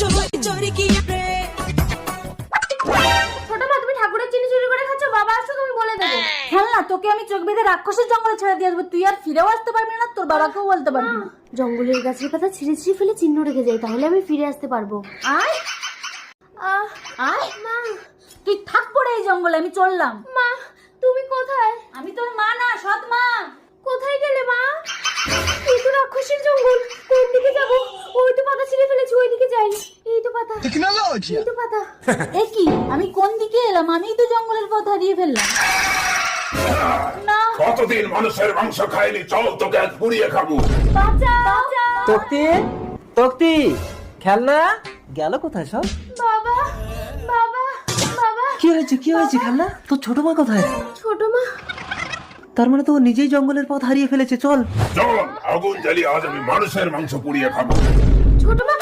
ছোট মা, তুমি ঠাকুরের চিনি চুরি করে খাচ্ছ? বাবা আসো, তুমি বলে দেবো। খেলনা, তোকে আমি চোখ বেঁধে রাক্ষসের জঙ্গলে ছেড়ে দিয়ে আসবো, তুই আর ফিরেও আসতে পারবি না, তোর বাবাকেও বলতে পারবি না। জঙ্গলের গাছের পাতা ছিঁড়ে ছিঁড়ে ফেলে চিহ্ন রেখে যাই, তাহলে আমি ফিরে আসতে পারবো। আয় আয়, মা, তুই থাক পড়ে এই জঙ্গলে, আমি চললাম। মা তুমি কোথায়? আমি তোর মা না, সৎ মা। কোথায় গেলে মা? এই তো রাক্ষসের জঙ্গল, কোন দিকে যাবো? ওই তো পাতা ছিঁড়ে ফেলেছি, ওই দিকে যাই। এই তো পাতা, এই তো পাতা। এ কি, আমি কোন দিকে এলাম? আমিই তো জঙ্গলের পথ হারিয়ে ফেললাম। না, কতদিন মানুষের মাংস খায়নি, চল তোকে আজ পুড়িয়ে খাবো। বাঁচাও। তক্তি, তক্তি, খেলনা গেল কোথায় সব? বাবা, বাবা, বাবা। কি হয়েছে, কি হয়েছে খেলনা? তোর ছোট মা কোথায়? ছোট মা, তার মানে তো ও নিজেই জঙ্গলের পথ হারিয়ে ফেলেছে। চল চল আগুন জ্বালিয়ে আজ আমি মানুষের মাংস পুড়িয়ে খাবো। ছোট মা।